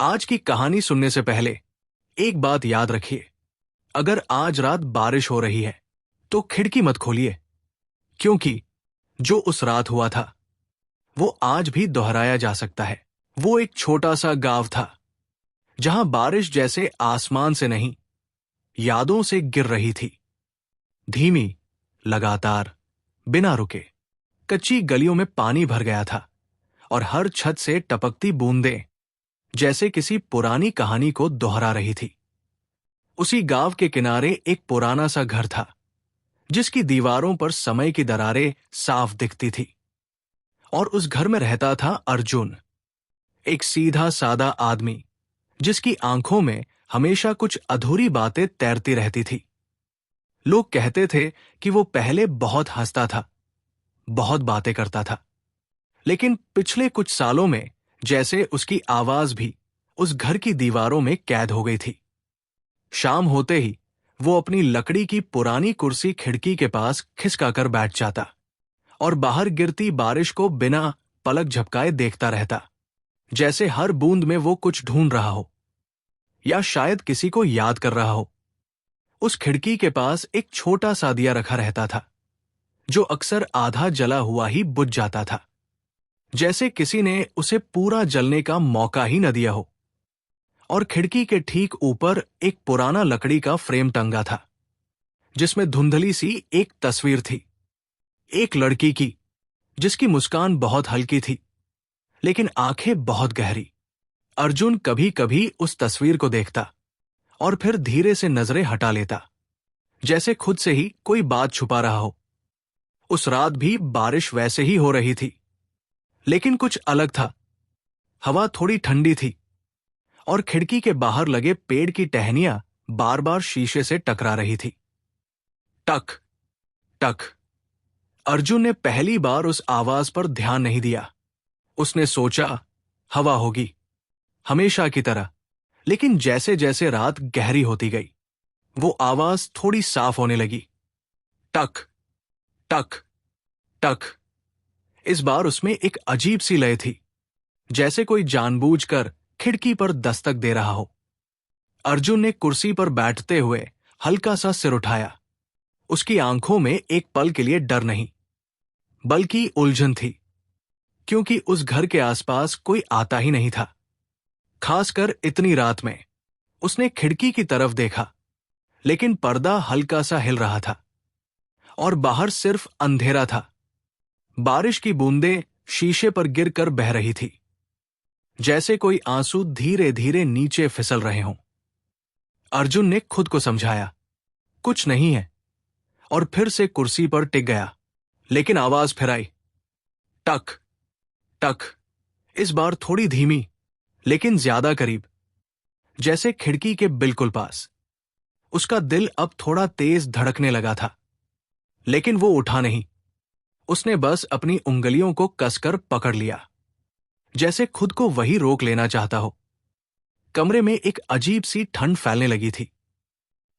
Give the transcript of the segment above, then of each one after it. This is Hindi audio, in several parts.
आज की कहानी सुनने से पहले एक बात याद रखिए। अगर आज रात बारिश हो रही है तो खिड़की मत खोलिए, क्योंकि जो उस रात हुआ था वो आज भी दोहराया जा सकता है। वो एक छोटा सा गांव था जहां बारिश जैसे आसमान से नहीं, यादों से गिर रही थी। धीमी, लगातार, बिना रुके। कच्ची गलियों में पानी भर गया था और हर छत से टपकती बूंदें जैसे किसी पुरानी कहानी को दोहरा रही थी। उसी गांव के किनारे एक पुराना सा घर था जिसकी दीवारों पर समय की दरारें साफ दिखती थी। और उस घर में रहता था अर्जुन, एक सीधा सादा आदमी जिसकी आंखों में हमेशा कुछ अधूरी बातें तैरती रहती थी। लोग कहते थे कि वो पहले बहुत हंसता था, बहुत बातें करता था, लेकिन पिछले कुछ सालों में जैसे उसकी आवाज भी उस घर की दीवारों में कैद हो गई थी। शाम होते ही वो अपनी लकड़ी की पुरानी कुर्सी खिड़की के पास खिसका कर बैठ जाता और बाहर गिरती बारिश को बिना पलक झपकाए देखता रहता, जैसे हर बूंद में वो कुछ ढूंढ रहा हो या शायद किसी को याद कर रहा हो। उस खिड़की के पास एक छोटा सा दिया रखा रहता था जो अक्सर आधा जला हुआ ही बुझ जाता था, जैसे किसी ने उसे पूरा जलने का मौका ही न दिया हो। और खिड़की के ठीक ऊपर एक पुराना लकड़ी का फ्रेम टंगा था जिसमें धुंधली सी एक तस्वीर थी, एक लड़की की जिसकी मुस्कान बहुत हल्की थी लेकिन आंखें बहुत गहरी। अर्जुन कभी कभी उस तस्वीर को देखता और फिर धीरे से नजरें हटा लेता, जैसे खुद से ही कोई बात छुपा रहा हो। उस रात भी बारिश वैसे ही हो रही थी, लेकिन कुछ अलग था। हवा थोड़ी ठंडी थी और खिड़की के बाहर लगे पेड़ की टहनियां बार बार शीशे से टकरा रही थी। टक टक। अर्जुन ने पहली बार उस आवाज पर ध्यान नहीं दिया। उसने सोचा हवा होगी, हमेशा की तरह। लेकिन जैसे जैसे रात गहरी होती गई वो आवाज थोड़ी साफ होने लगी। टक टक टक। इस बार उसमें एक अजीब सी लय थी, जैसे कोई जानबूझकर खिड़की पर दस्तक दे रहा हो। अर्जुन ने कुर्सी पर बैठते हुए हल्का सा सिर उठाया। उसकी आंखों में एक पल के लिए डर नहीं, बल्कि उलझन थी, क्योंकि उस घर के आसपास कोई आता ही नहीं था। खासकर इतनी रात में उसने खिड़की की तरफ देखा, लेकिन पर्दा हल्का सा हिल रहा था और बाहर सिर्फ अंधेरा था। बारिश की बूंदें शीशे पर गिरकर बह रही थी, जैसे कोई आंसू धीरे धीरे नीचे फिसल रहे हों। अर्जुन ने खुद को समझाया कुछ नहीं है और फिर से कुर्सी पर टिक गया। लेकिन आवाज फिर आई। टक टक। इस बार थोड़ी धीमी, लेकिन ज्यादा करीब, जैसे खिड़की के बिल्कुल पास। उसका दिल अब थोड़ा तेज धड़कने लगा था, लेकिन वो उठा नहीं। उसने बस अपनी उंगलियों को कसकर पकड़ लिया, जैसे खुद को वही रोक लेना चाहता हो। कमरे में एक अजीब सी ठंड फैलने लगी थी,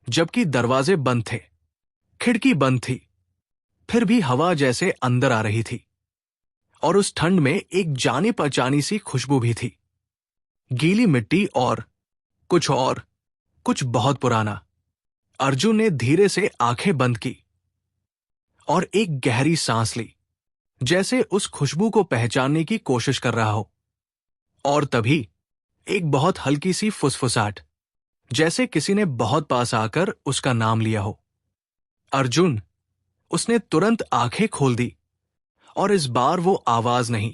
जबकि दरवाजे बंद थे, खिड़की बंद थी, फिर भी हवा जैसे अंदर आ रही थी। और उस ठंड में एक जानी पहचानी सी खुशबू भी थी, गीली मिट्टी और कुछ बहुत पुराना। अर्जुन ने धीरे से आंखें बंद की और एक गहरी सांस ली, जैसे उस खुशबू को पहचानने की कोशिश कर रहा हो। और तभी एक बहुत हल्की सी फुसफुसाहट, जैसे किसी ने बहुत पास आकर उसका नाम लिया हो। अर्जुन। उसने तुरंत आंखें खोल दी और इस बार वो आवाज नहीं,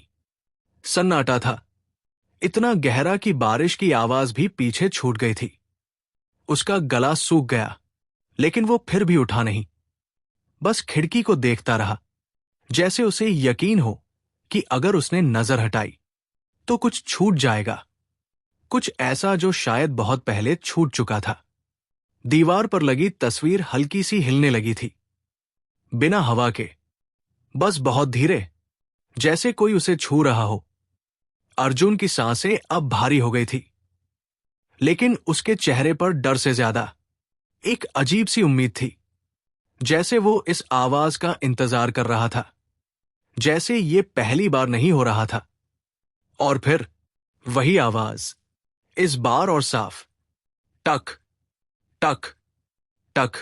सन्नाटा था, इतना गहरा कि बारिश की आवाज भी पीछे छूट गई थी। उसका गला सूख गया, लेकिन वो फिर भी उठा नहीं, बस खिड़की को देखता रहा, जैसे उसे यकीन हो कि अगर उसने नजर हटाई तो कुछ छूट जाएगा, कुछ ऐसा जो शायद बहुत पहले छूट चुका था। दीवार पर लगी तस्वीर हल्की सी हिलने लगी थी, बिना हवा के, बस बहुत धीरे, जैसे कोई उसे छू रहा हो। अर्जुन की सांसें अब भारी हो गई थी, लेकिन उसके चेहरे पर डर से ज्यादा एक अजीब सी उम्मीद थी, जैसे वो इस आवाज का इंतजार कर रहा था, जैसे ये पहली बार नहीं हो रहा था। और फिर वही आवाज, इस बार और साफ। टक टक टक।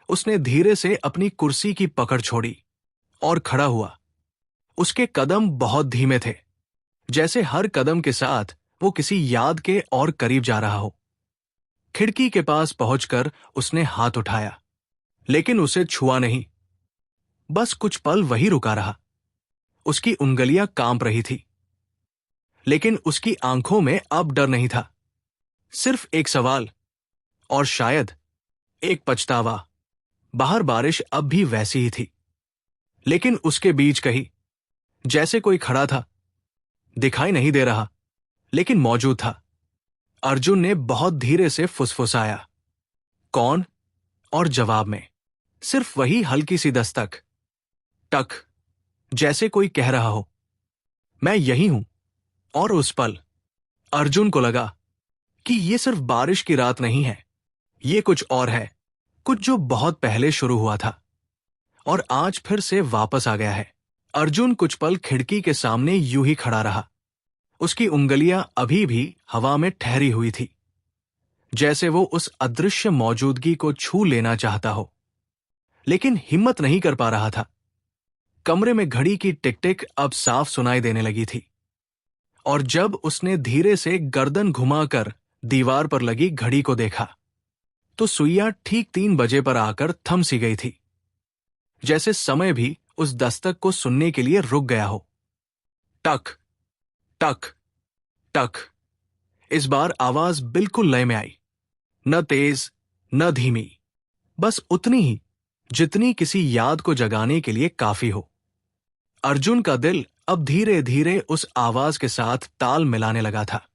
उसने धीरे से अपनी कुर्सी की पकड़ छोड़ी और खड़ा हुआ। उसके कदम बहुत धीमे थे, जैसे हर कदम के साथ वो किसी याद के और करीब जा रहा हो। खिड़की के पास पहुंचकर उसने हाथ उठाया, लेकिन उसे छुआ नहीं। बस कुछ पल वही रुका रहा। उसकी उंगलियां कांप रही थी, लेकिन उसकी आंखों में अब डर नहीं था। सिर्फ एक सवाल, और शायद एक पछतावा। बाहर बारिश अब भी वैसी ही थी, लेकिन उसके बीच कहीं जैसे कोई खड़ा था। दिखाई नहीं दे रहा, लेकिन मौजूद था। अर्जुन ने बहुत धीरे से फुसफुसाया, कौन? और जवाब में सिर्फ वही हल्की सी दस्तक, टक, जैसे कोई कह रहा हो, मैं यही हूं। और उस पल अर्जुन को लगा कि ये सिर्फ बारिश की रात नहीं है, ये कुछ और है, कुछ जो बहुत पहले शुरू हुआ था और आज फिर से वापस आ गया है। अर्जुन कुछ पल खिड़की के सामने यूं ही खड़ा रहा। उसकी उंगलियां अभी भी हवा में ठहरी हुई थी, जैसे वो उस अदृश्य मौजूदगी को छू लेना चाहता हो, लेकिन हिम्मत नहीं कर पा रहा था। कमरे में घड़ी की टिक टिक अब साफ सुनाई देने लगी थी, और जब उसने धीरे से गर्दन घुमाकर दीवार पर लगी घड़ी को देखा, तो सुइयां ठीक 3 बजे पर आकर थम सी गई थी, जैसे समय भी उस दस्तक को सुनने के लिए रुक गया हो। टक टक टक। इस बार आवाज बिल्कुल लय में आई, न तेज न धीमी, बस उतनी ही जितनी किसी याद को जगाने के लिए काफी हो। अर्जुन का दिल अब धीरे धीरे उस आवाज के साथ ताल मिलाने लगा था।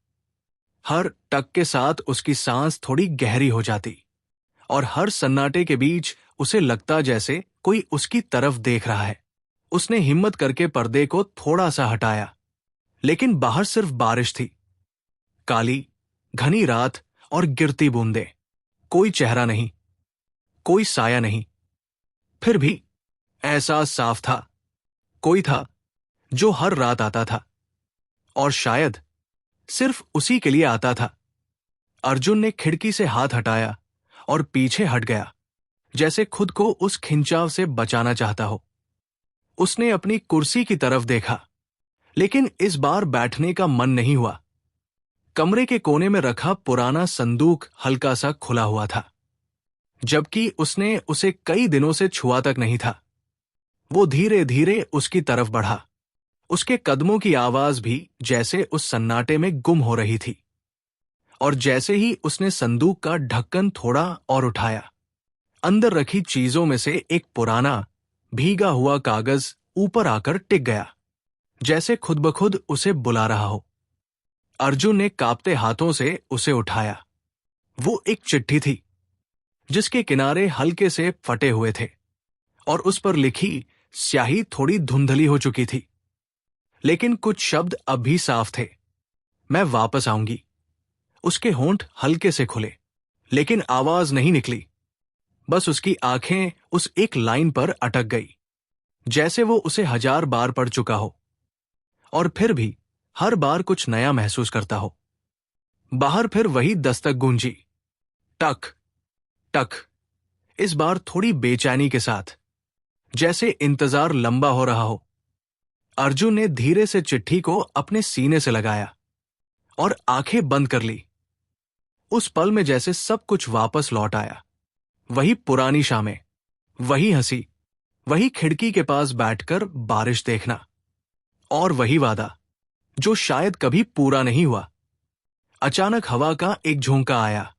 हर टक के साथ उसकी सांस थोड़ी गहरी हो जाती, और हर सन्नाटे के बीच उसे लगता जैसे कोई उसकी तरफ देख रहा है। उसने हिम्मत करके पर्दे को थोड़ा सा हटाया, लेकिन बाहर सिर्फ बारिश थी, काली घनी रात और गिरती बूंदें। कोई चेहरा नहीं, कोई साया नहीं। फिर भी एहसास साफ था, कोई था जो हर रात आता था, और शायद सिर्फ उसी के लिए आता था। अर्जुन ने खिड़की से हाथ हटाया और पीछे हट गया, जैसे खुद को उस खिंचाव से बचाना चाहता हो। उसने अपनी कुर्सी की तरफ देखा, लेकिन इस बार बैठने का मन नहीं हुआ। कमरे के कोने में रखा पुराना संदूक हल्का सा खुला हुआ था, जबकि उसने उसे कई दिनों से छुआ तक नहीं था। वो धीरे धीरे उसकी तरफ बढ़ा, उसके कदमों की आवाज भी जैसे उस सन्नाटे में गुम हो रही थी। और जैसे ही उसने संदूक का ढक्कन थोड़ा और उठाया, अंदर रखी चीजों में से एक पुराना भीगा हुआ कागज ऊपर आकर टिक गया, जैसे खुद ब खुद उसे बुला रहा हो। अर्जुन ने कांपते हाथों से उसे उठाया। वो एक चिट्ठी थी, जिसके किनारे हल्के से फटे हुए थे, और उस पर लिखी स्याही थोड़ी धुंधली हो चुकी थी, लेकिन कुछ शब्द अब भी साफ थे। मैं वापस आऊंगी। उसके होंठ हल्के से खुले, लेकिन आवाज नहीं निकली। बस उसकी आंखें उस एक लाइन पर अटक गई, जैसे वो उसे 1000 बार पढ़ चुका हो, और फिर भी हर बार कुछ नया महसूस करता हो। बाहर फिर वही दस्तक गूंजी, टक टक, इस बार थोड़ी बेचैनी के साथ, जैसे इंतजार लंबा हो रहा हो। अर्जुन ने धीरे से चिट्ठी को अपने सीने से लगाया और आंखें बंद कर ली। उस पल में जैसे सब कुछ वापस लौट आया। वही पुरानी शामें, वही हंसी, वही खिड़की के पास बैठकर बारिश देखना, और वही वादा जो शायद कभी पूरा नहीं हुआ। अचानक हवा का एक झोंका आया,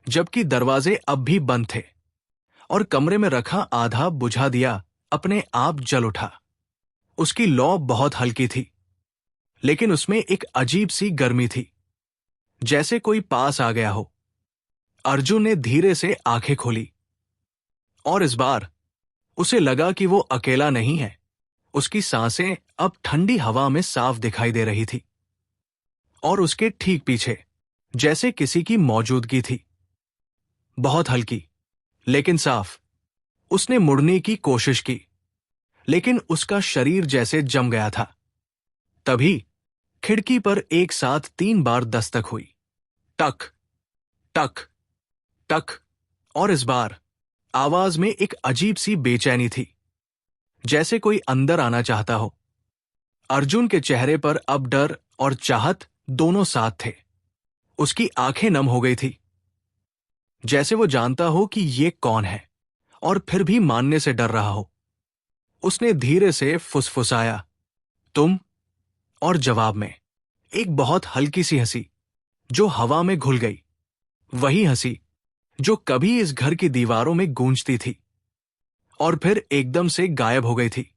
जबकि दरवाजे अब भी बंद थे, और कमरे में रखा आधा बुझा दिया अपने आप जल उठा। उसकी लौ बहुत हल्की थी, लेकिन उसमें एक अजीब सी गर्मी थी, जैसे कोई पास आ गया हो। अर्जुन ने धीरे से आंखें खोली, और इस बार उसे लगा कि वो अकेला नहीं है। उसकी सांसें अब ठंडी हवा में साफ दिखाई दे रही थी, और उसके ठीक पीछे जैसे किसी की मौजूदगी थी, बहुत हल्की लेकिन साफ। उसने मुड़ने की कोशिश की, लेकिन उसका शरीर जैसे जम गया था। तभी खिड़की पर एक साथ 3 बार दस्तक हुई। टक टक टक। और इस बार आवाज में एक अजीब सी बेचैनी थी, जैसे कोई अंदर आना चाहता हो। अर्जुन के चेहरे पर अब डर और चाहत दोनों साथ थे। उसकी आंखें नम हो गई थी, जैसे वो जानता हो कि ये कौन है, और फिर भी मानने से डर रहा हो। उसने धीरे से फुसफुसाया, तुम। और जवाब में एक बहुत हल्की सी हंसी जो हवा में घुल गई, वही हंसी जो कभी इस घर की दीवारों में गूंजती थी और फिर एकदम से गायब हो गई थी।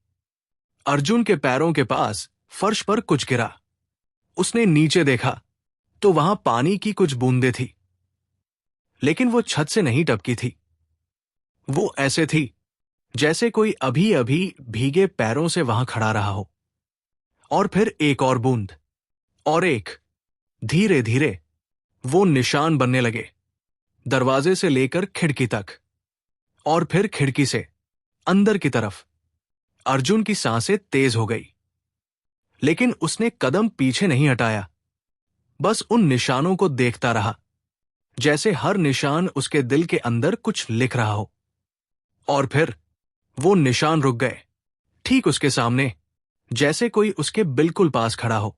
अर्जुन के पैरों के पास फर्श पर कुछ गिरा। उसने नीचे देखा तो वहां पानी की कुछ बूंदें थी, लेकिन वो छत से नहीं टपकी थी। वो ऐसे थी जैसे कोई अभी अभी भीगे पैरों से वहां खड़ा रहा हो। और फिर एक और बूंद, और एक। धीरे धीरे वो निशान बनने लगे, दरवाजे से लेकर खिड़की तक, और फिर खिड़की से अंदर की तरफ। अर्जुन की सांसें तेज हो गई, लेकिन उसने कदम पीछे नहीं हटाया, बस उन निशानों को देखता रहा, जैसे हर निशान उसके दिल के अंदर कुछ लिख रहा हो। और फिर वो निशान रुक गए, ठीक उसके सामने, जैसे कोई उसके बिल्कुल पास खड़ा हो,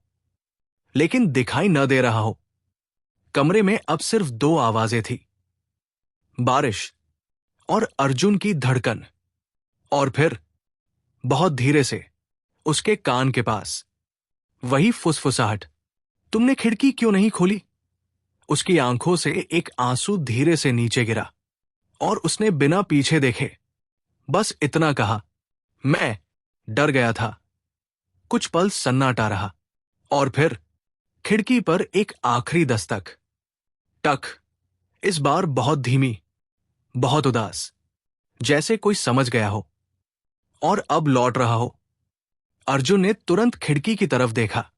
लेकिन दिखाई न दे रहा हो। कमरे में अब सिर्फ दो आवाजें थी, बारिश और अर्जुन की धड़कन। और फिर बहुत धीरे से उसके कान के पास वही फुसफुसाहट, तुमने खिड़की क्यों नहीं खोली? उसकी आंखों से एक आंसू धीरे से नीचे गिरा, और उसने बिना पीछे देखे बस इतना कहा, मैं डर गया था। कुछ पल सन्नाटा रहा, और फिर खिड़की पर एक आखिरी दस्तक, टक। इस बार बहुत धीमी, बहुत उदास, जैसे कोई समझ गया हो और अब लौट रहा हो। अर्जुन ने तुरंत खिड़की की तरफ देखा।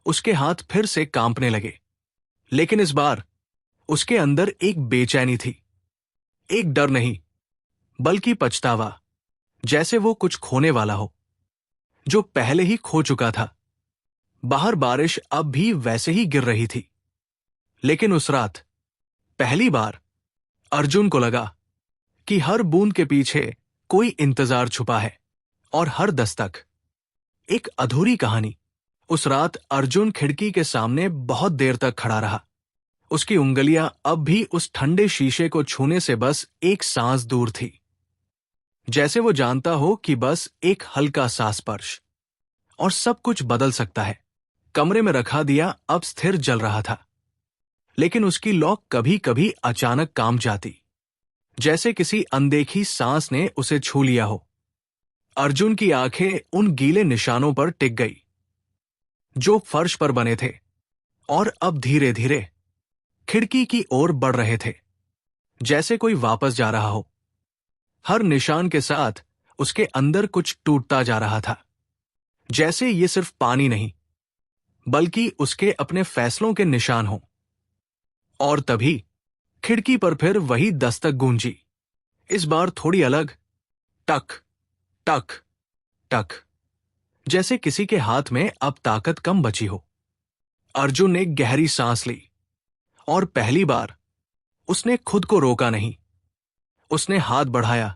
उसके हाथ फिर से कांपने लगे, लेकिन इस बार उसके अंदर एक बेचैनी थी, एक डर नहीं, बल्कि पछतावा, जैसे वो कुछ खोने वाला हो जो पहले ही खो चुका था। बाहर बारिश अब भी वैसे ही गिर रही थी, लेकिन उस रात पहली बार अर्जुन को लगा कि हर बूंद के पीछे कोई इंतजार छुपा है, और हर दस्तक एक अधूरी कहानी। उस रात अर्जुन खिड़की के सामने बहुत देर तक खड़ा रहा। उसकी उंगलियां अब भी उस ठंडे शीशे को छूने से बस एक सांस दूर थी, जैसे वो जानता हो कि बस एक हल्का सा स्पर्श और सब कुछ बदल सकता है। कमरे में रखा दिया अब स्थिर जल रहा था, लेकिन उसकी लॉक कभी कभी अचानक काम जाती, जैसे किसी अनदेखी सांस ने उसे छू लिया हो। अर्जुन की आंखें उन गीले निशानों पर टिक गई जो फर्श पर बने थे, और अब धीरे धीरे खिड़की की ओर बढ़ रहे थे, जैसे कोई वापस जा रहा हो। हर निशान के साथ उसके अंदर कुछ टूटता जा रहा था, जैसे ये सिर्फ पानी नहीं, बल्कि उसके अपने फैसलों के निशान हों। और तभी खिड़की पर फिर वही दस्तक गूंजी, इस बार थोड़ी अलग, टक टक टक, जैसे किसी के हाथ में अब ताकत कम बची हो। अर्जुन ने गहरी सांस ली, और पहली बार उसने खुद को रोका नहीं। उसने हाथ बढ़ाया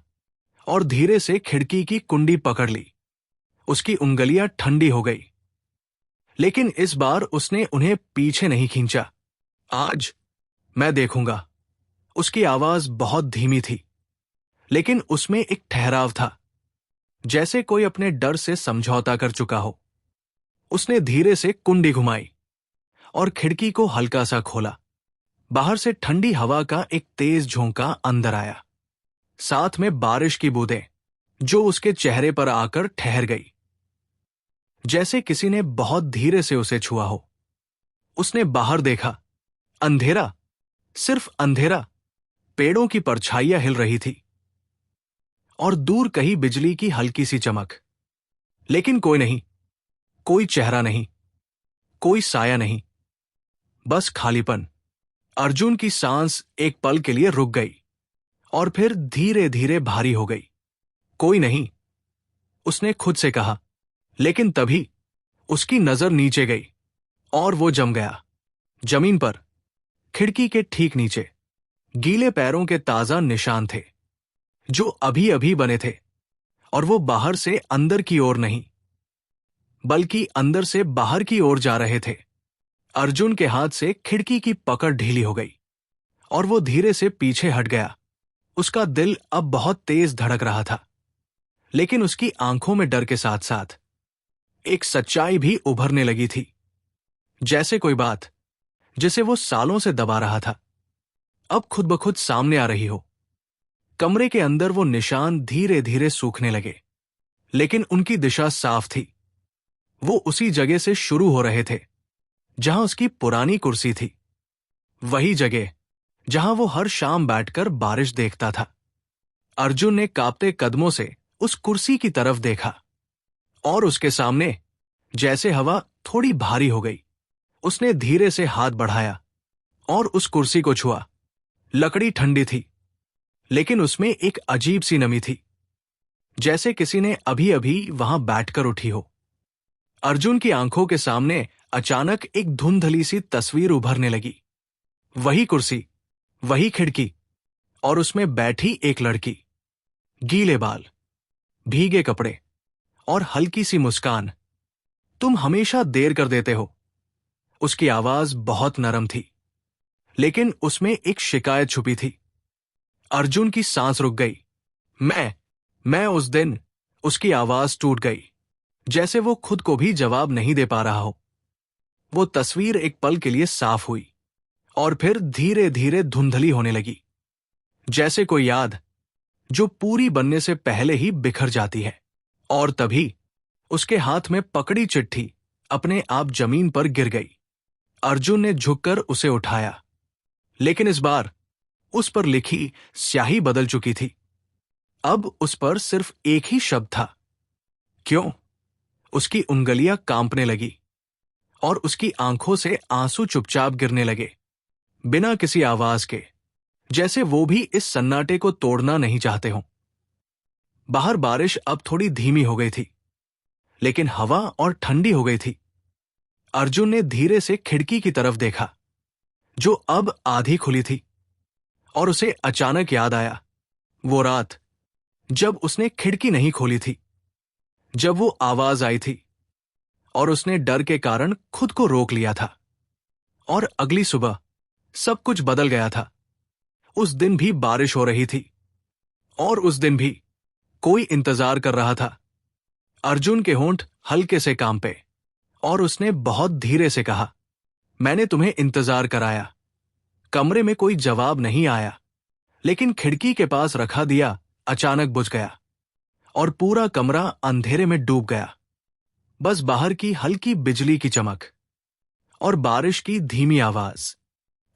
और धीरे से खिड़की की कुंडी पकड़ ली। उसकी उंगलियां ठंडी हो गई, लेकिन इस बार उसने उन्हें पीछे नहीं खींचा। आज मैं देखूंगा। उसकी आवाज बहुत धीमी थी, लेकिन उसमें एक ठहराव था, जैसे कोई अपने डर से समझौता कर चुका हो। उसने धीरे से कुंडी घुमाई और खिड़की को हल्का सा खोला। बाहर से ठंडी हवा का एक तेज झोंका अंदर आया, साथ में बारिश की बूंदें जो उसके चेहरे पर आकर ठहर गई, जैसे किसी ने बहुत धीरे से उसे छुआ हो। उसने बाहर देखा, अंधेरा, सिर्फ अंधेरा। पेड़ों की परछाइयां हिल रही थी, और दूर कहीं बिजली की हल्की सी चमक, लेकिन कोई नहीं, कोई चेहरा नहीं, कोई साया नहीं, बस खालीपन। अर्जुन की सांस एक पल के लिए रुक गई, और फिर धीरे धीरे भारी हो गई। कोई नहीं, उसने खुद से कहा, लेकिन तभी उसकी नजर नीचे गई, और वो जम गया, जमीन पर, खिड़की के ठीक नीचे गीले पैरों के ताजा निशान थे, जो अभी अभी बने थे, और वो बाहर से अंदर की ओर नहीं, बल्कि अंदर से बाहर की ओर जा रहे थे। अर्जुन के हाथ से खिड़की की पकड़ ढीली हो गई और वो धीरे से पीछे हट गया। उसका दिल अब बहुत तेज धड़क रहा था, लेकिन उसकी आंखों में डर के साथ साथ एक सच्चाई भी उभरने लगी थी, जैसे कोई बात जिसे वो सालों से दबा रहा था अब खुद ब खुद सामने आ रही हो। कमरे के अंदर वो निशान धीरे धीरे सूखने लगे, लेकिन उनकी दिशा साफ थी। वो उसी जगह से शुरू हो रहे थे जहां उसकी पुरानी कुर्सी थी, वही जगह जहां वो हर शाम बैठकर बारिश देखता था। अर्जुन ने कांपते कदमों से उस कुर्सी की तरफ देखा और उसके सामने जैसे हवा थोड़ी भारी हो गई। उसने धीरे से हाथ बढ़ाया और उस कुर्सी को छुआ। लकड़ी ठंडी थी, लेकिन उसमें एक अजीब सी नमी थी, जैसे किसी ने अभी अभी वहां बैठकर उठी हो। अर्जुन की आंखों के सामने अचानक एक धुंधली सी तस्वीर उभरने लगी। वही कुर्सी, वही खिड़की, और उसमें बैठी एक लड़की। गीले बाल, भीगे कपड़े और हल्की सी मुस्कान। तुम हमेशा देर कर देते हो। उसकी आवाज बहुत नरम थी, लेकिन उसमें एक शिकायत छुपी थी। अर्जुन की सांस रुक गई। मैं उस दिन। उसकी आवाज टूट गई, जैसे वो खुद को भी जवाब नहीं दे पा रहा हो। वो तस्वीर एक पल के लिए साफ हुई और फिर धीरे धीरे धुंधली होने लगी, जैसे कोई याद जो पूरी बनने से पहले ही बिखर जाती है। और तभी उसके हाथ में पकड़ी चिट्ठी अपने आप जमीन पर गिर गई। अर्जुन ने झुककर उसे उठाया, लेकिन इस बार उस पर लिखी स्याही बदल चुकी थी। अब उस पर सिर्फ एक ही शब्द था, क्यों। उसकी उंगलियां कांपने लगी और उसकी आंखों से आंसू चुपचाप गिरने लगे, बिना किसी आवाज के, जैसे वो भी इस सन्नाटे को तोड़ना नहीं चाहते हों। बाहर बारिश अब थोड़ी धीमी हो गई थी, लेकिन हवा और ठंडी हो गई थी। अर्जुन ने धीरे से खिड़की की तरफ देखा, जो अब आधी खुली थी, और उसे अचानक याद आया वो रात जब उसने खिड़की नहीं खोली थी, जब वो आवाज आई थी और उसने डर के कारण खुद को रोक लिया था। और अगली सुबह सब कुछ बदल गया था। उस दिन भी बारिश हो रही थी, और उस दिन भी कोई इंतजार कर रहा था। अर्जुन के होंठ हल्के से कांपे और उसने बहुत धीरे से कहा, मैंने तुम्हें इंतजार कराया। कमरे में कोई जवाब नहीं आया, लेकिन खिड़की के पास रखा दिया अचानक बुझ गया और पूरा कमरा अंधेरे में डूब गया। बस बाहर की हल्की बिजली की चमक और बारिश की धीमी आवाज।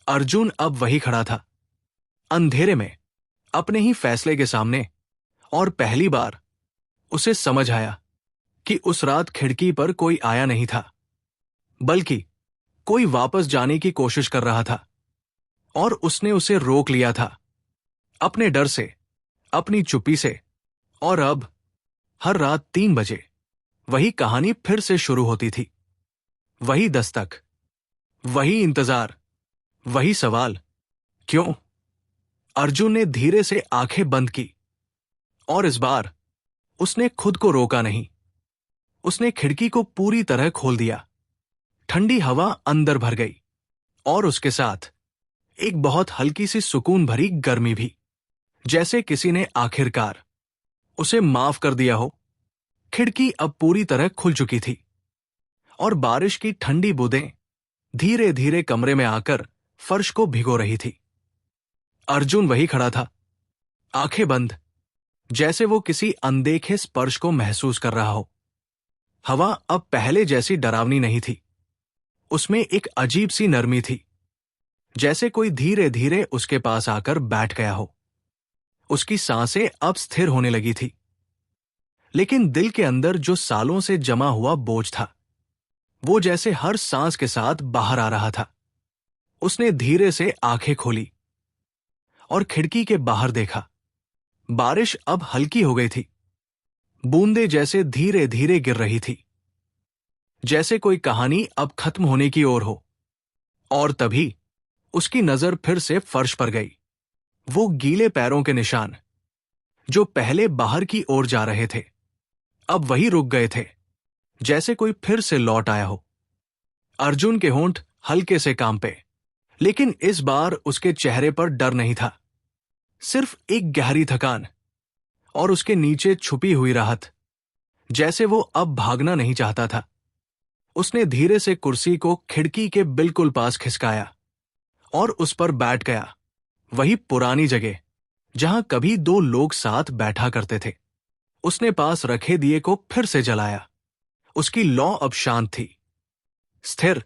अर्जुन अब वही खड़ा था, अंधेरे में, अपने ही फैसले के सामने। और पहली बार उसे समझ आया कि उस रात खिड़की पर कोई आया नहीं था, बल्कि कोई वापस जाने की कोशिश कर रहा था, और उसने उसे रोक लिया था, अपने डर से, अपनी चुप्पी से। और अब हर रात 3 बजे वही कहानी फिर से शुरू होती थी। वही दस्तक, वही इंतजार, वही सवाल, क्यों। अर्जुन ने धीरे से आंखें बंद की, और इस बार उसने खुद को रोका नहीं। उसने खिड़की को पूरी तरह खोल दिया। ठंडी हवा अंदर भर गई, और उसके साथ एक बहुत हल्की सी सुकून भरी गर्मी भी, जैसे किसी ने आखिरकार उसे माफ कर दिया हो। खिड़की अब पूरी तरह खुल चुकी थी, और बारिश की ठंडी बूंदें धीरे धीरे कमरे में आकर फर्श को भिगो रही थी। अर्जुन वही खड़ा था, आंखें बंद, जैसे वो किसी अनदेखे स्पर्श को महसूस कर रहा हो। हवा अब पहले जैसी डरावनी नहीं थी, उसमें एक अजीब सी नरमी थी, जैसे कोई धीरे धीरे उसके पास आकर बैठ गया हो। उसकी सांसें अब स्थिर होने लगी थी, लेकिन दिल के अंदर जो सालों से जमा हुआ बोझ था, वो जैसे हर सांस के साथ बाहर आ रहा था। उसने धीरे से आंखें खोली और खिड़की के बाहर देखा। बारिश अब हल्की हो गई थी, बूंदें जैसे धीरे धीरे गिर रही थी, जैसे कोई कहानी अब खत्म होने की ओर हो। और तभी उसकी नजर फिर से फर्श पर गई। वो गीले पैरों के निशान, जो पहले बाहर की ओर जा रहे थे, अब वही रुक गए थे, जैसे कोई फिर से लौट आया हो। अर्जुन के होंठ हल्के से कांपे, लेकिन इस बार उसके चेहरे पर डर नहीं था, सिर्फ एक गहरी थकान और उसके नीचे छुपी हुई राहत, जैसे वो अब भागना नहीं चाहता था। उसने धीरे से कुर्सी को खिड़की के बिल्कुल पास खिसकाया और उस पर बैठ गया, वही पुरानी जगह जहां कभी दो लोग साथ बैठा करते थे। उसने पास रखे दिए को फिर से जलाया। उसकी लौ अब शांत थी, स्थिर,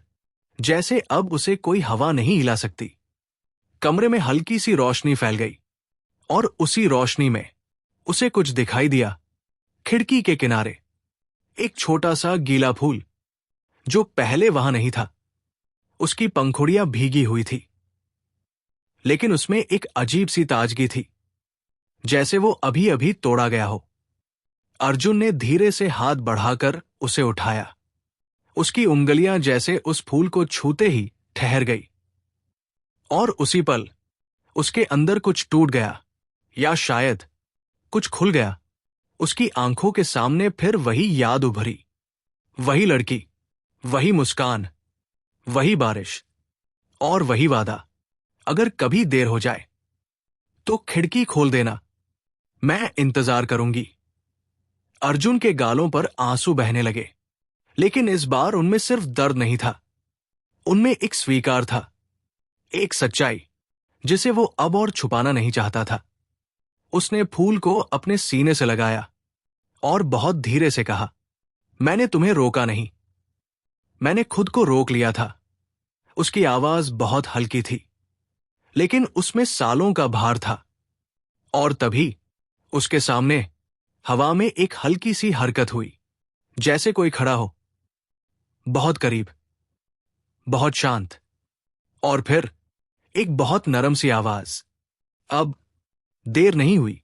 जैसे अब उसे कोई हवा नहीं हिला सकती। कमरे में हल्की सी रोशनी फैल गई और उसी रोशनी में उसे कुछ दिखाई दिया। खिड़की के किनारे एक छोटा सा गीला फूल, जो पहले वहां नहीं था। उसकी पंखुड़ियां भीगी हुई थी, लेकिन उसमें एक अजीब सी ताजगी थी, जैसे वो अभी अभी तोड़ा गया हो। अर्जुन ने धीरे से हाथ बढ़ाकर उसे उठाया। उसकी उंगलियां जैसे उस फूल को छूते ही ठहर गई, और उसी पल उसके अंदर कुछ टूट गया, या शायद कुछ खुल गया। उसकी आंखों के सामने फिर वही याद उभरी, वही लड़की, वही मुस्कान, वही बारिश और वही वादा, अगर कभी देर हो जाए तो खिड़की खोल देना, मैं इंतजार करूंगी। अर्जुन के गालों पर आंसू बहने लगे, लेकिन इस बार उनमें सिर्फ दर्द नहीं था, उनमें एक स्वीकार था, एक सच्चाई जिसे वो अब और छुपाना नहीं चाहता था। उसने फूल को अपने सीने से लगाया और बहुत धीरे से कहा, मैंने तुम्हें रोका नहीं, मैंने खुद को रोक लिया था। उसकी आवाज बहुत हल्की थी, लेकिन उसमें सालों का भार था। और तभी उसके सामने हवा में एक हल्की सी हरकत हुई, जैसे कोई खड़ा हो, बहुत करीब, बहुत शांत, और फिर एक बहुत नरम सी आवाज। अब देर नहीं हुई।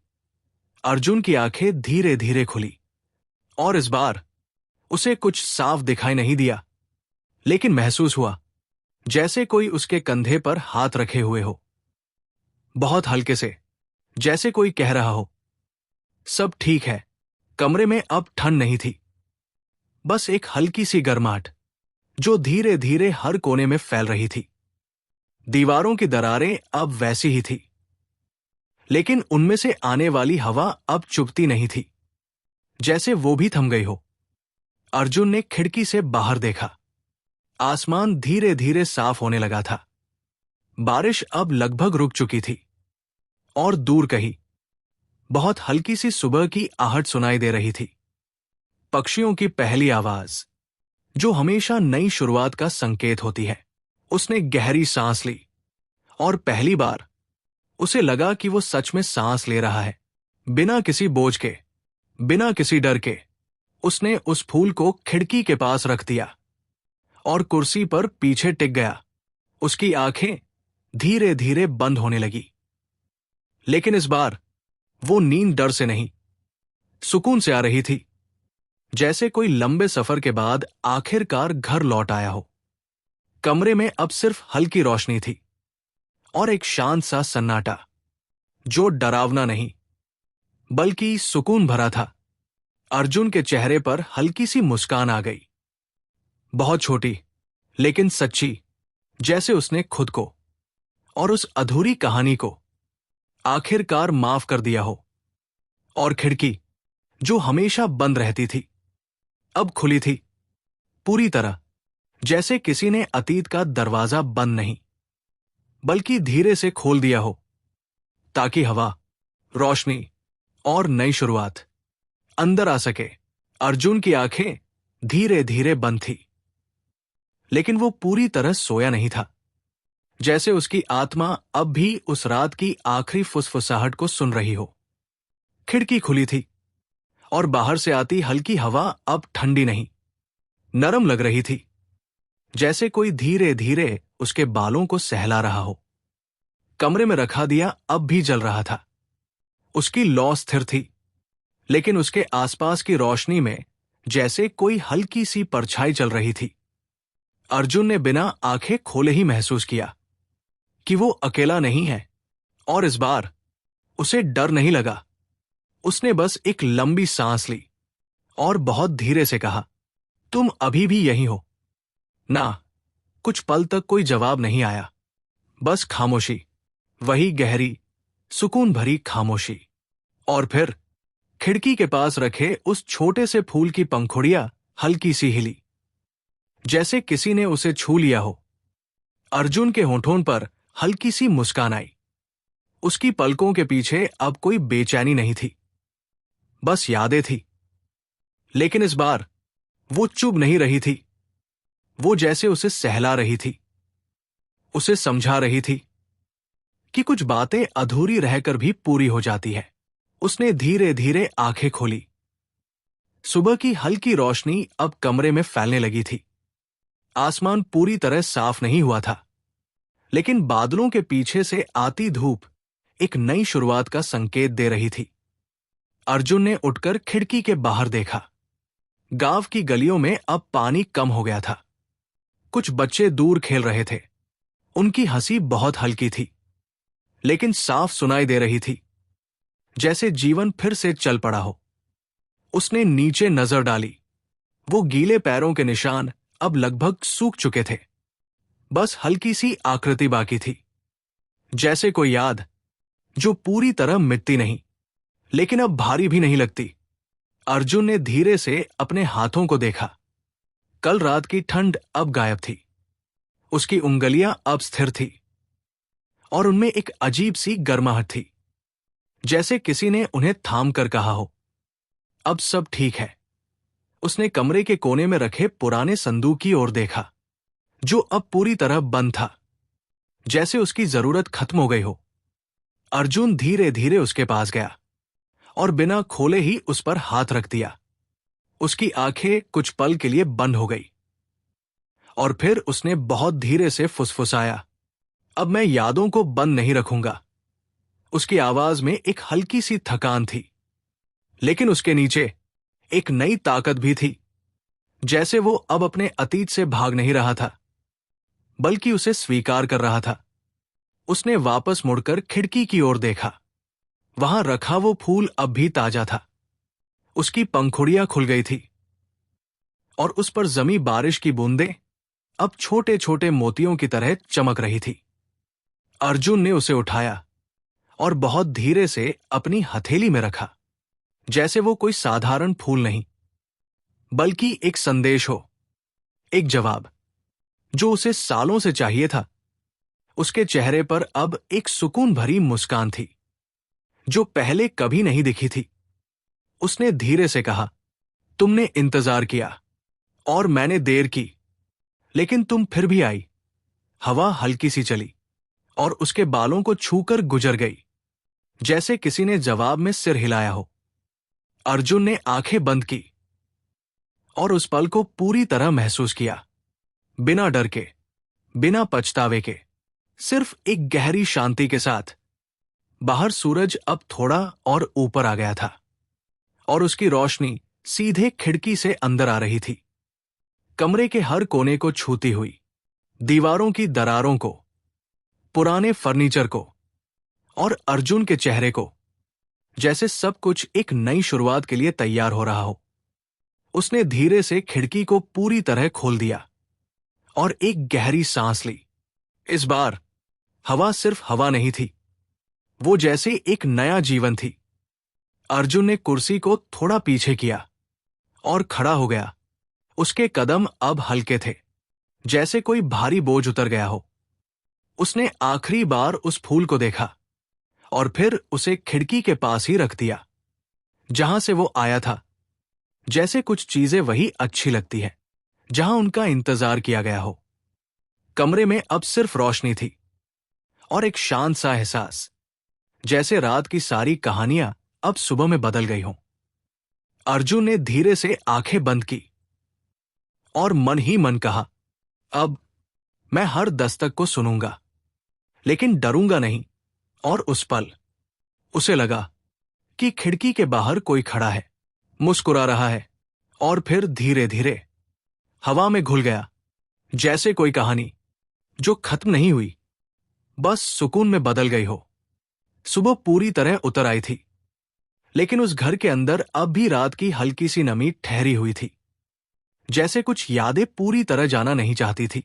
अर्जुन की आंखें धीरे धीरे खुली, और इस बार उसे कुछ साफ दिखाई नहीं दिया, लेकिन महसूस हुआ जैसे कोई उसके कंधे पर हाथ रखे हुए हो, बहुत हल्के से, जैसे कोई कह रहा हो, सब ठीक है। कमरे में अब ठंड नहीं थी, बस एक हल्की सी गर्माहट जो धीरे धीरे हर कोने में फैल रही थी। दीवारों की दरारें अब वैसी ही थी, लेकिन उनमें से आने वाली हवा अब चुभती नहीं थी, जैसे वो भी थम गई हो। अर्जुन ने खिड़की से बाहर देखा। आसमान धीरे धीरे साफ होने लगा था। बारिश अब लगभग रुक चुकी थी, और दूर कहीं बहुत हल्की सी सुबह की आहट सुनाई दे रही थी। पक्षियों की पहली आवाज, जो हमेशा नई शुरुआत का संकेत होती है। उसने गहरी सांस ली, और पहली बार उसे लगा कि वो सच में सांस ले रहा है, बिना किसी बोझ के, बिना किसी डर के। उसने उस फूल को खिड़की के पास रख दिया और कुर्सी पर पीछे टिक गया। उसकी आंखें धीरे धीरे बंद होने लगी, लेकिन इस बार वो नींद डर से नहीं, सुकून से आ रही थी, जैसे कोई लंबे सफर के बाद आखिरकार घर लौट आया हो। कमरे में अब सिर्फ हल्की रोशनी थी और एक शांत सा सन्नाटा, जो डरावना नहीं बल्कि सुकून भरा था। अर्जुन के चेहरे पर हल्की सी मुस्कान आ गई, बहुत छोटी लेकिन सच्ची, जैसे उसने खुद को और उस अधूरी कहानी को आखिरकार माफ कर दिया हो। और खिड़की, जो हमेशा बंद रहती थी, अब खुली थी, पूरी तरह, जैसे किसी ने अतीत का दरवाजा बंद नहीं बल्कि धीरे से खोल दिया हो, ताकि हवा, रोशनी और नई शुरुआत अंदर आ सके। अर्जुन की आंखें धीरे धीरे बंद थी, लेकिन वो पूरी तरह सोया नहीं था, जैसे उसकी आत्मा अब भी उस रात की आखिरी फुसफुसाहट को सुन रही हो। खिड़की खुली थी, और बाहर से आती हल्की हवा अब ठंडी नहीं, नरम लग रही थी, जैसे कोई धीरे धीरे उसके बालों को सहला रहा हो। कमरे में रखा दिया अब भी जल रहा था। उसकी लौ स्थिर थी, लेकिन उसके आसपास की रोशनी में जैसे कोई हल्की सी परछाई चल रही थी। अर्जुन ने बिना आंखें खोले ही महसूस किया कि वो अकेला नहीं है, और इस बार उसे डर नहीं लगा। उसने बस एक लंबी सांस ली और बहुत धीरे से कहा, तुम अभी भी यहीं हो ना? कुछ पल तक कोई जवाब नहीं आया, बस खामोशी, वही गहरी, सुकून भरी खामोशी। और फिर खिड़की के पास रखे उस छोटे से फूल की पंखुड़ियां हल्की सी हिली, जैसे किसी ने उसे छू लिया हो। अर्जुन के होठों पर हल्की सी मुस्कान आई। उसकी पलकों के पीछे अब कोई बेचैनी नहीं थी, बस यादें थी। लेकिन इस बार वो चुप नहीं रही थी, वो जैसे उसे सहला रही थी, उसे समझा रही थी कि कुछ बातें अधूरी रहकर भी पूरी हो जाती है। उसने धीरे धीरे आंखें खोली। सुबह की हल्की रोशनी अब कमरे में फैलने लगी थी। आसमान पूरी तरह साफ नहीं हुआ था, लेकिन बादलों के पीछे से आती धूप एक नई शुरुआत का संकेत दे रही थी। अर्जुन ने उठकर खिड़की के बाहर देखा। गांव की गलियों में अब पानी कम हो गया था। कुछ बच्चे दूर खेल रहे थे। उनकी हंसी बहुत हल्की थी, लेकिन साफ सुनाई दे रही थी, जैसे जीवन फिर से चल पड़ा हो। उसने नीचे नजर डाली। वो गीले पैरों के निशान अब लगभग सूख चुके थे। बस हल्की सी आकृति बाकी थी, जैसे कोई याद जो पूरी तरह मिटती नहीं, लेकिन अब भारी भी नहीं लगती। अर्जुन ने धीरे से अपने हाथों को देखा। कल रात की ठंड अब गायब थी। उसकी उंगलियां अब स्थिर थी, और उनमें एक अजीब सी गर्माहट थी, जैसे किसी ने उन्हें थाम कर कहा हो, अब सब ठीक है। उसने कमरे के कोने में रखे पुराने संदूक की ओर देखा, जो अब पूरी तरह बंद था, जैसे उसकी जरूरत खत्म हो गई हो। अर्जुन धीरे धीरे उसके पास गया और बिना खोले ही उस पर हाथ रख दिया। उसकी आंखें कुछ पल के लिए बंद हो गई, और फिर उसने बहुत धीरे से फुसफुसाया, अब मैं यादों को बंद नहीं रखूंगा। उसकी आवाज में एक हल्की सी थकान थी, लेकिन उसके नीचे एक नई ताकत भी थी, जैसे वो अब अपने अतीत से भाग नहीं रहा था, बल्कि उसे स्वीकार कर रहा था। उसने वापस मुड़कर खिड़की की ओर देखा। वहां रखा वो फूल अब भी ताजा था। उसकी पंखुड़ियां खुल गई थी, और उस पर जमी बारिश की बूंदें अब छोटे छोटे मोतियों की तरह चमक रही थी। अर्जुन ने उसे उठाया और बहुत धीरे से अपनी हथेली में रखा, जैसे वो कोई साधारण फूल नहीं, बल्कि एक संदेश हो, एक जवाब, जो उसे सालों से चाहिए था। उसके चेहरे पर अब एक सुकून भरी मुस्कान थी, जो पहले कभी नहीं दिखी थी। उसने धीरे से कहा, तुमने इंतजार किया और मैंने देर की, लेकिन तुम फिर भी आई। हवा हल्की सी चली और उसके बालों को छूकर गुजर गई, जैसे किसी ने जवाब में सिर हिलाया हो। अर्जुन ने आंखें बंद की और उस पल को पूरी तरह महसूस किया, बिना डर के, बिना पछतावे के, सिर्फ एक गहरी शांति के साथ। बाहर सूरज अब थोड़ा और ऊपर आ गया था, और उसकी रोशनी सीधे खिड़की से अंदर आ रही थी, कमरे के हर कोने को छूती हुई, दीवारों की दरारों को, पुराने फर्नीचर को, और अर्जुन के चेहरे को, जैसे सब कुछ एक नई शुरुआत के लिए तैयार हो रहा हो। उसने धीरे से खिड़की को पूरी तरह खोल दिया और एक गहरी सांस ली। इस बार हवा सिर्फ हवा नहीं थी, वो जैसे एक नया जीवन थी। अर्जुन ने कुर्सी को थोड़ा पीछे किया और खड़ा हो गया। उसके कदम अब हल्के थे, जैसे कोई भारी बोझ उतर गया हो। उसने आखिरी बार उस फूल को देखा और फिर उसे खिड़की के पास ही रख दिया, जहां से वो आया था। जैसे कुछ चीजें वही अच्छी लगती है जहां उनका इंतजार किया गया हो। कमरे में अब सिर्फ रोशनी थी और एक शांत सा एहसास, जैसे रात की सारी कहानियां अब सुबह में बदल गई हों। अर्जुन ने धीरे से आंखें बंद की और मन ही मन कहा, अब मैं हर दस्तक को सुनूंगा, लेकिन डरूंगा नहीं। और उस पल उसे लगा कि खिड़की के बाहर कोई खड़ा है, मुस्कुरा रहा है, और फिर धीरे धीरे हवा में घुल गया, जैसे कोई कहानी जो खत्म नहीं हुई, बस सुकून में बदल गई हो। सुबह पूरी तरह उतर आई थी, लेकिन उस घर के अंदर अब भी रात की हल्की सी नमी ठहरी हुई थी, जैसे कुछ यादें पूरी तरह जाना नहीं चाहती थी।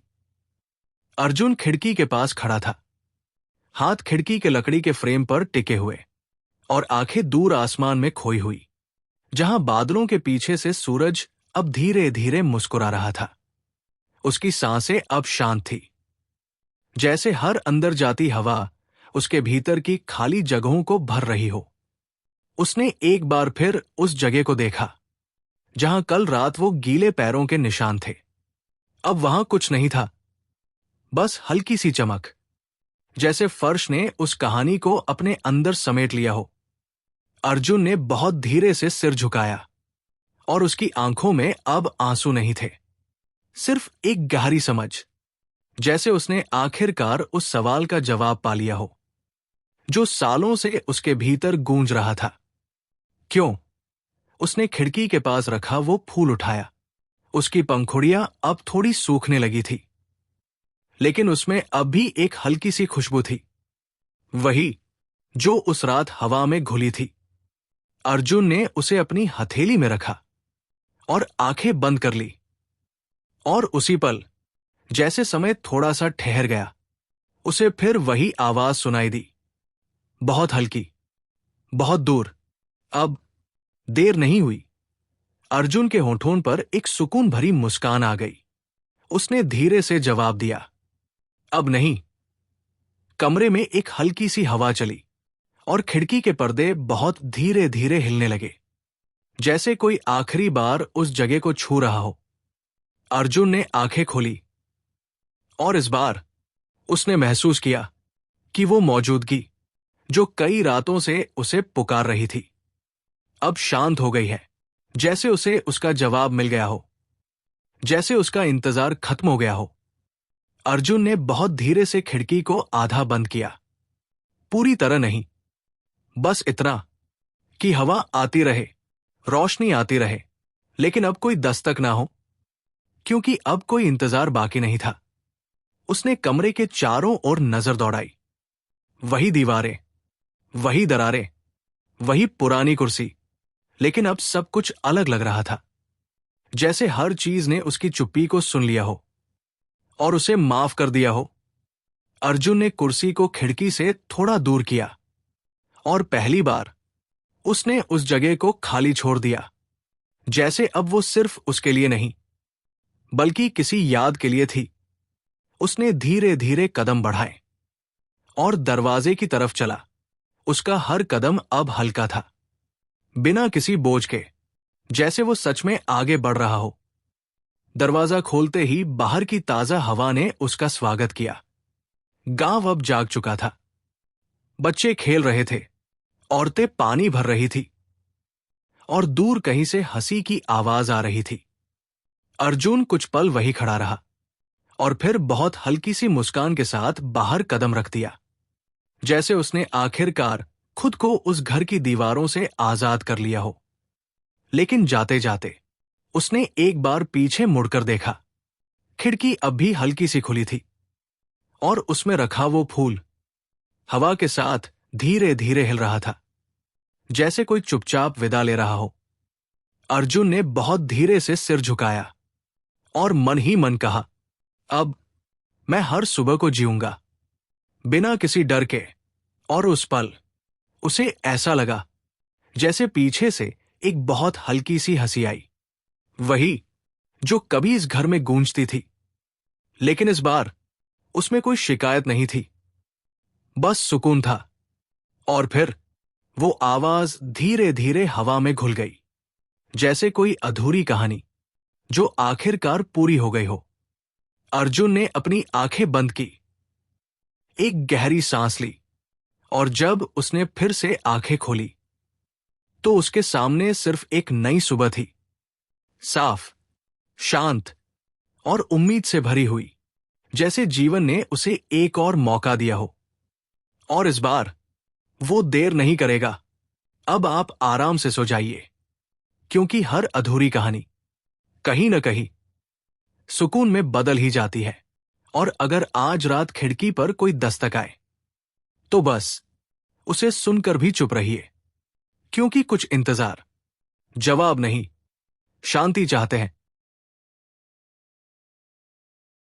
अर्जुन खिड़की के पास खड़ा था, हाथ खिड़की के लकड़ी के फ्रेम पर टिके हुए और आंखें दूर आसमान में खोई हुई, जहां बादलों के पीछे से सूरज अब धीरे धीरे मुस्कुरा रहा था। उसकी सांसें अब शांत थी, जैसे हर अंदर जाती हवा उसके भीतर की खाली जगहों को भर रही हो। उसने एक बार फिर उस जगह को देखा जहां कल रात वो गीले पैरों के निशान थे। अब वहां कुछ नहीं था, बस हल्की सी चमक, जैसे फर्श ने उस कहानी को अपने अंदर समेट लिया हो। अर्जुन ने बहुत धीरे से सिर झुकाया और उसकी आंखों में अब आंसू नहीं थे, सिर्फ एक गहरी समझ, जैसे उसने आखिरकार उस सवाल का जवाब पा लिया हो जो सालों से उसके भीतर गूंज रहा था। क्यों? उसने खिड़की के पास रखा वो फूल उठाया। उसकी पंखुड़ियां अब थोड़ी सूखने लगी थी, लेकिन उसमें अब भी एक हल्की सी खुशबू थी, वही जो उस रात हवा में घुली थी। अर्जुन ने उसे अपनी हथेली में रखा और आंखें बंद कर ली। और उसी पल, जैसे समय थोड़ा सा ठहर गया, उसे फिर वही आवाज सुनाई दी, बहुत हल्की, बहुत दूर। अब देर नहीं हुई। अर्जुन के होठों पर एक सुकून भरी मुस्कान आ गई। उसने धीरे से जवाब दिया, अब नहीं। कमरे में एक हल्की सी हवा चली और खिड़की के पर्दे बहुत धीरे धीरे हिलने लगे, जैसे कोई आखिरी बार उस जगह को छू रहा हो। अर्जुन ने आंखें खोली और इस बार उसने महसूस किया कि वो मौजूदगी जो कई रातों से उसे पुकार रही थी, अब शांत हो गई है। जैसे उसे उसका जवाब मिल गया हो, जैसे उसका इंतजार खत्म हो गया हो। अर्जुन ने बहुत धीरे से खिड़की को आधा बंद किया, पूरी तरह नहीं, बस इतना कि हवा आती रहे, रोशनी आती रहे, लेकिन अब कोई दस्तक ना हो, क्योंकि अब कोई इंतजार बाकी नहीं था। उसने कमरे के चारों ओर नजर दौड़ाई। वही दीवारें, वही दरारें, वही पुरानी कुर्सी, लेकिन अब सब कुछ अलग लग रहा था, जैसे हर चीज ने उसकी चुप्पी को सुन लिया हो और उसे माफ कर दिया हो। अर्जुन ने कुर्सी को खिड़की से थोड़ा दूर किया और पहली बार उसने उस जगह को खाली छोड़ दिया, जैसे अब वो सिर्फ उसके लिए नहीं, बल्कि किसी याद के लिए थी। उसने धीरे धीरे कदम बढ़ाए और दरवाजे की तरफ चला। उसका हर कदम अब हल्का था, बिना किसी बोझ के, जैसे वो सच में आगे बढ़ रहा हो। दरवाजा खोलते ही बाहर की ताजा हवा ने उसका स्वागत किया। गांव अब जाग चुका था। बच्चे खेल रहे थे, औरतें पानी भर रही थी और दूर कहीं से हंसी की आवाज आ रही थी। अर्जुन कुछ पल वही खड़ा रहा और फिर बहुत हल्की सी मुस्कान के साथ बाहर कदम रख दिया, जैसे उसने आखिरकार खुद को उस घर की दीवारों से आजाद कर लिया हो। लेकिन जाते जाते उसने एक बार पीछे मुड़कर देखा। खिड़की अब भी हल्की सी खुली थी और उसमें रखा वो फूल हवा के साथ धीरे धीरे हिल रहा था, जैसे कोई चुपचाप विदा ले रहा हो। अर्जुन ने बहुत धीरे से सिर झुकाया और मन ही मन कहा, अब मैं हर सुबह को जीऊंगा बिना किसी डर के। और उस पल उसे ऐसा लगा जैसे पीछे से एक बहुत हल्की सी हंसी आई, वही जो कभी इस घर में गूंजती थी, लेकिन इस बार उसमें कोई शिकायत नहीं थी, बस सुकून था। और फिर वो आवाज धीरे धीरे हवा में घुल गई, जैसे कोई अधूरी कहानी जो आखिरकार पूरी हो गई हो। अर्जुन ने अपनी आंखें बंद की, एक गहरी सांस ली और जब उसने फिर से आंखें खोली तो उसके सामने सिर्फ एक नई सुबह थी, साफ, शांत और उम्मीद से भरी हुई, जैसे जीवन ने उसे एक और मौका दिया हो। और इस बार वो देर नहीं करेगा। अब आप आराम से सो जाइए, क्योंकि हर अधूरी कहानी कहीं न कहीं सुकून में बदल ही जाती है। और अगर आज रात खिड़की पर कोई दस्तक आए तो बस उसे सुनकर भी चुप रहिए, क्योंकि कुछ इंतजार जवाब नहीं, शांति चाहते हैं।